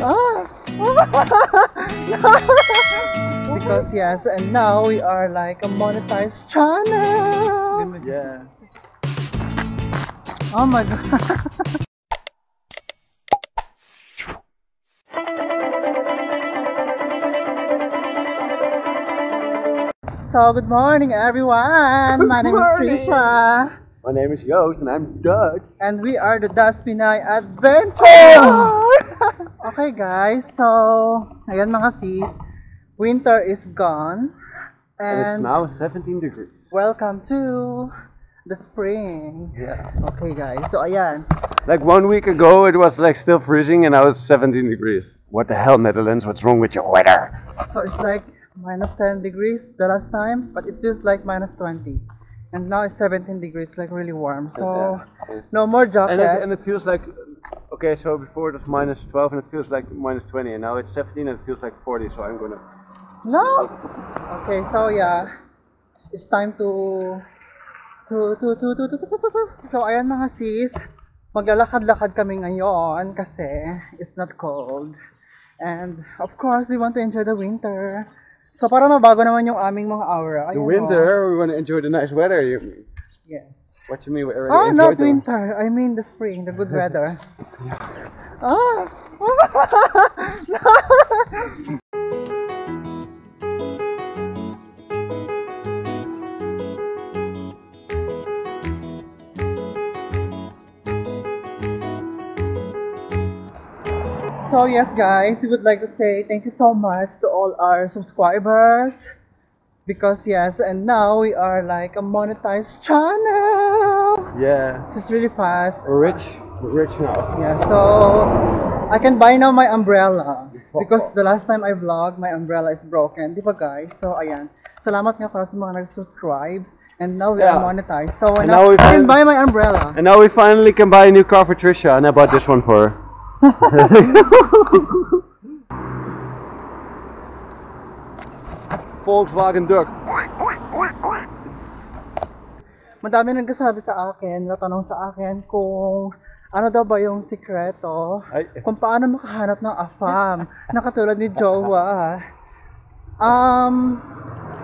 Ah! Because yes, and now we are like a monetized channel. Yeah. Oh my god. So good morning everyone. My name is Trisha. My name is Joost and I'm Doug. And we are the Das Pinay Adventure! Okay guys, so ayan mga sis, winter is gone And it's and now 17 degrees. welcome to the spring. Yeah. Okay guys, so ayan. Like 1 week ago it was like still freezing and now it's 17 degrees. What the hell, Netherlands? What's wrong with your weather? So it's like minus 10 degrees the last time, but it feels like minus 20. And now it's 17 degrees, like really warm. So no more jacket. And it feels like, okay, so before it was minus 12 and it feels like minus 20 and now it's 17 and it feels like 40, so I'm gonna... No! Okay, so yeah, it's time to So ayan mga sis, maglalakad-lakad kami ngayon kasi it's not cold. And of course, we want to enjoy the winter. So para mabago naman yung aming mga aura. The Ayun, winter, we want to enjoy the nice weather. Yes. What you mean? We already Oh, enjoyed not the winter. I mean the spring, the good weather. Ah! So yes guys, we would like to say thank you so much to all our subscribers. Because yes, and now we are like a monetized channel. Yeah. So it's really fast. We're rich. We're rich now. Yeah, so I can buy now my umbrella. Because the last time I vlogged, my umbrella is broken. Di ba guys? So ayan. Salamat nga pala sa mga nag-subscribe. And now we are monetized. So now I can buy my umbrella. And now we finally can buy a new car for Trisha, and I bought this one for her. Volkswagen Duck. Madami nagsasabi sa akin, natanong sa akin kung ano daw ba yung sikreto, kung paano makahanap ng AFAM na katulad ni Jowa.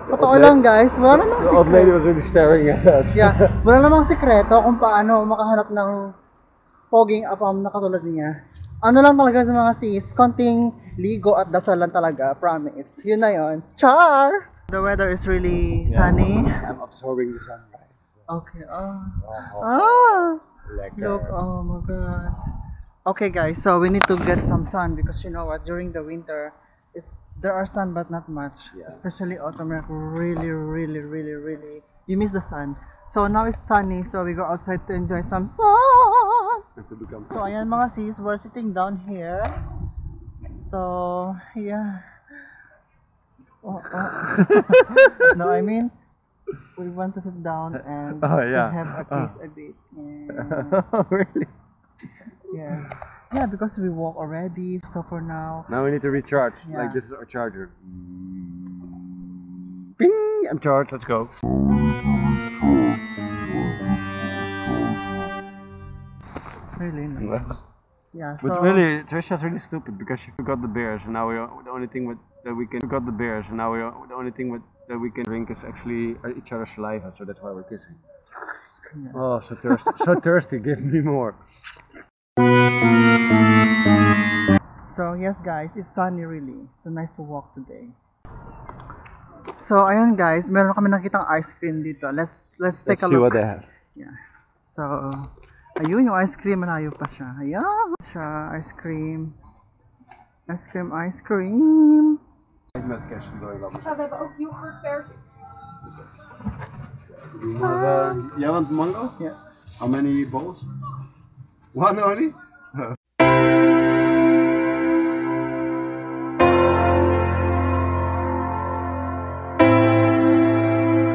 Totoo lang guys, wala namang The old lady was really staring at us. Yeah, wala namang sikreto kung paano makahanap ng poging AFAM na katulad niya. Ano lang talaga sa mga sis, konting ligo at dasal lang talaga, promise. Yun na yun. Char! The weather is really sunny. I'm absorbing the sunlight. Okay, Lekker. look, oh my god. Okay guys, so we need to get some sun because you know what, during the winter, there are sun but not much. Yeah. Especially autumn, really, you miss the sun. So now it's sunny, so we go outside to enjoy some sun. So ayan mga sis, we're sitting down here. So yeah. No, I mean we want to sit down and have a taste a bit. Yeah. Really? Yes. Yeah, because we walk already. So for now. Now we need to recharge. Yeah. Like this is our charger. Bing! I'm charged. Let's go. Really? No. Yeah. So. But really, Trisha's really stupid because she forgot the beers, and now the only thing that we can forgot the beers, and now the only thing that we can drink is actually each other's saliva. So that's why we're kissing. Yeah. Oh, so thirsty! So thirsty! Give me more. So yes guys, it's sunny really. So nice to walk today. So ayun guys, meron kami nakitang ice cream dito. Let's take a look. See what they have. Yeah. So ayun yung ice cream, malayo pa siya. Ayan siya, ice cream. Ice cream. We hebben ook yoghurt versie. You want mango? Yeah. How many bowls? One only?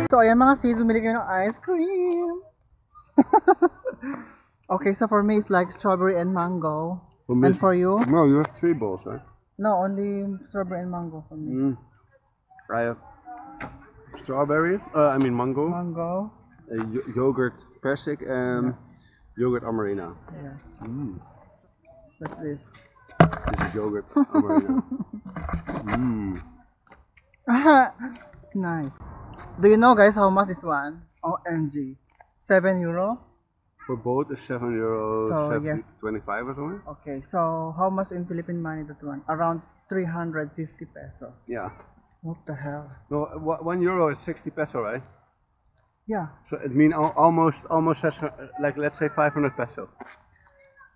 So ayan mga sis, bumili kayo ng ice cream. Okay, so for me it's like strawberry and mango. And for you? No, you have 3 bowls, right? No, only strawberry and mango for me. I have strawberry, mango, Mango. yogurt persik, and yogurt amarina. Yeah. Mm. That's this. This is yogurt. Right Nice. Do you know, guys, how much is one? OMG. €7? For both is €7, So, yes. 25 or something? Okay, so how much in Philippine money that one? Around 350 pesos. Yeah. What the hell? No, €1 is 60 peso, right? Yeah. So it means almost like let's say 500 peso.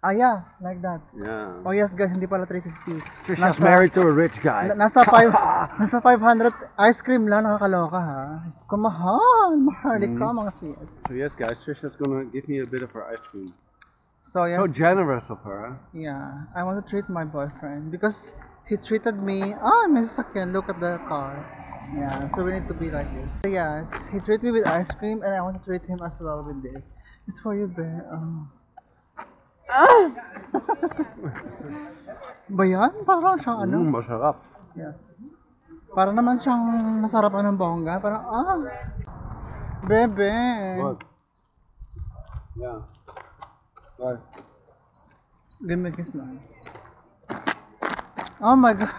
Ah, yeah, like that. Yeah. Oh yes, guys, hindi pala 350. Trisha's married to a rich guy. Nasa 500 ice cream lang, nakakaloka ha. Diyos ko, mahal ka mga sis. So yes, guys, Trisha's gonna give me a bit of her ice cream. So yes, So generous of her. yeah, I want to treat my boyfriend because he treated me. May sasakyan, look at the car. Yeah, so we need to be like this. So yes, he treated me with ice cream and I want to treat him as well with this. It's for you, bear. Ba yan? Parang siyang ano? Masarap. Yeah. Para naman siyang nasarapan ng bongga. Parang, bebe. What? Yeah. What? Give me a kiss na. Oh my God.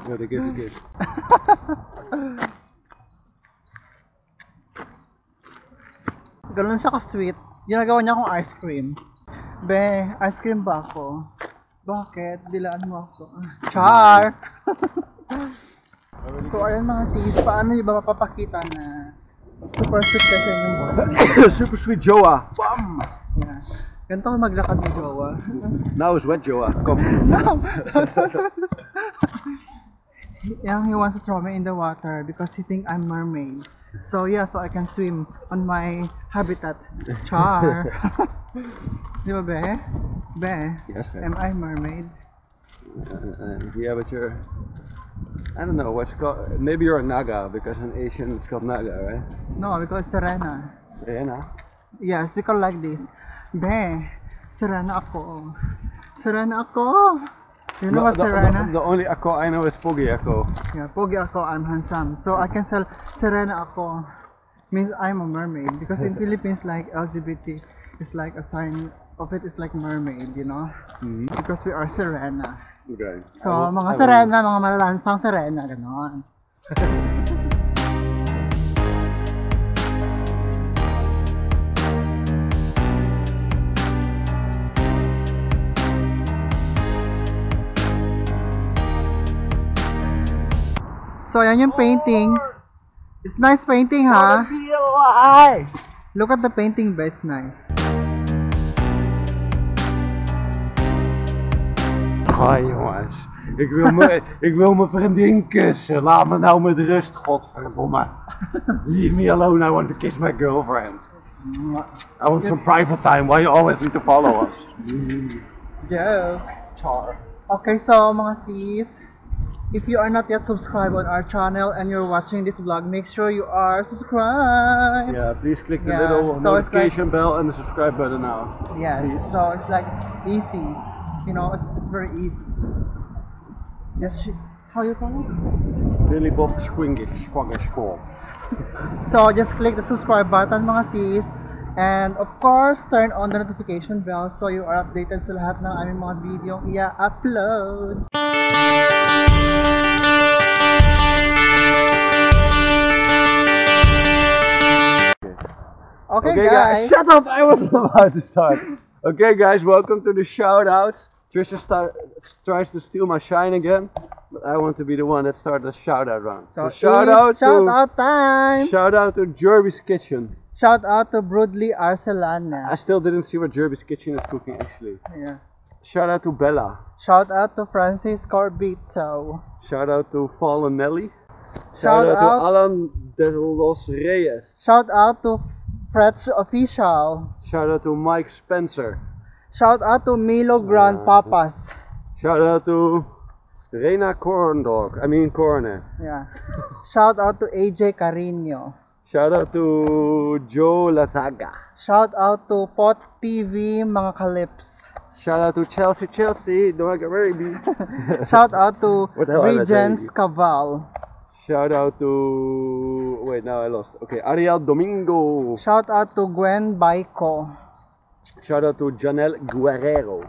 Gotta give a kiss. Ganun siya ka-sweet. Ginagawa niya akong ice cream. Be, ice cream ba ako? Bakit? Dilaan mo ako. Char! So, ayun mga sis, paano nyo ba mapapakita na super sweet ka sa inyong boyfriend? Super sweet Joa. Bam! Yeah. Ganito ka maglakad ni Jowa. Now is wet Joa. Come. He wants to throw me in the water because he think I'm mermaid. So yeah, so I can swim on my habitat. Char! Di ba, Be? Be? Yes, Am I mermaid? Yeah, but you're... I don't know, what's called... Maybe you're a Naga, because in Asian it's called Naga, right? No, because Serena. Serena? Yes, we call like this. Be, Serena ako. Serena ako! You know what Serena? The only ako I know is Pogi ako. Yeah, Pogi ako, I'm handsome. So I can tell Serena ako means I'm a mermaid. Because in Philippines, like LGBT is like a sign of it is like mermaid, you know? Because we are Serena. Okay. So, mga Serena, mga malalansang Serena, gano'n. So, yan yung painting. It's nice painting, ha? Look at the painting, but it's nice. Hi jongens, ik wil mijn vriendin kussen. Laat me nou met rust, godverdomme. Leave me alone, I want to kiss my girlfriend. I want some private time, why you always need to follow us? Joke. Char. Okay, so mga sis, if you are not yet subscribed on our channel and you're watching this vlog, make sure you are subscribed. Yeah, please click the Yeah, little so it's notification bell and the subscribe button now. Yes, so it's like easy. You know, it's very easy. Just, how you call it? Billy Bob Squingy, Squall. So just click the subscribe button mga sis. And of course, turn on the notification bell so you are updated sa lahat ng aming mga video i-upload. Okay guys. Shut up! I wasn't about to start. Okay guys, welcome to the shoutouts. Trisha tries to steal my shine again, but I want to be the one that started the shoutout round. So shout out time! Shout out to Jerby's Kitchen. Shout out to Broadly Arcelana. I still didn't see what Jerby's Kitchen is cooking actually. Yeah. Shout out to Bella. Shout out to Francis Corbito. Shout out to Fallen Nelly. Shout out to out- Alan de los Reyes. Shout out to Frets Official. Shout out to Mike Spencer. Shout out to Milo Grandpapas. Shout out to Reina Corndog. I mean Corner. Yeah. Shout out to AJ Carino. Shout out to Joe Lazaga. Shout out to Pot TV mga kalips. Shout out to Chelsea. Don't get ready. Shout out to What the hell am I Regents saying? Caval. Shout out to... Wait, now I lost. Okay, Ariel Domingo. Shout out to Gwen Baiko. Shout out to Janelle Guerrero.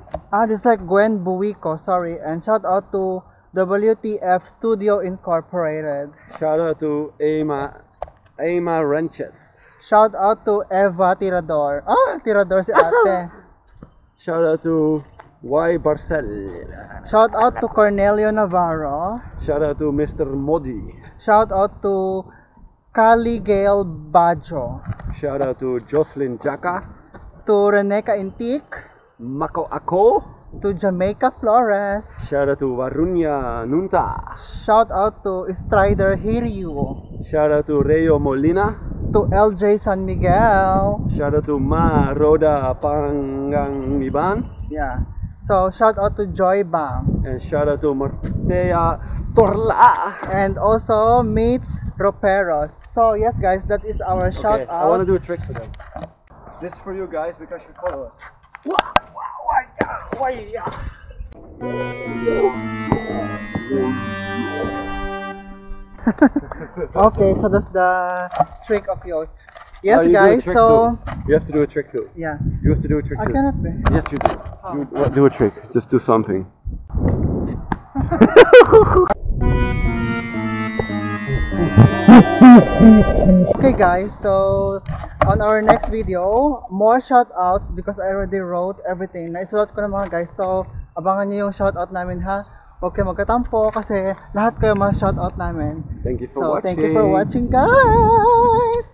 This is like Gwen Buico, sorry. And shout out to WTF Studio Incorporated. Shout out to Emma Ranches. Shout out to Eva Tirador. Tirador si ate. Shout out to Y Barcel. Shout out to Cornelio Navarro. Shout out to Mr. Modi. Shout out to Kali Gail Bajo. Shout out to Jocelyn Jaka. To Reneca Intik. Mako Ako. To Jamaica Flores. Shout out to Varunya Nunta. Shout out to Strider Hiryu. Shout out to Rayo Molina. To LJ San Miguel. Shout out to Ma Roda Pangangiban. Yeah. So shout out to Joy Bang. And shout out to Martea Torla. And also Mates Roperos. So yes guys, that is our shout out. I want to do a trick for them. This is for you guys because you follow us. Okay, so that's the trick of yours. Yes, You do a guys. trick So too. You have to do a trick too. yeah, You have to do a trick I too. cannot be. Yes, you do. You do a trick. Just do something. Okay, guys. So on our next video, more shout outs because I already wrote everything. Naisulat ko na mga guys. So abangan niyo yung shout out namin ha. Huwag kayo magkatampo kasi lahat kayo mga shout out namin. Thank you for So watching. thank you for watching, guys.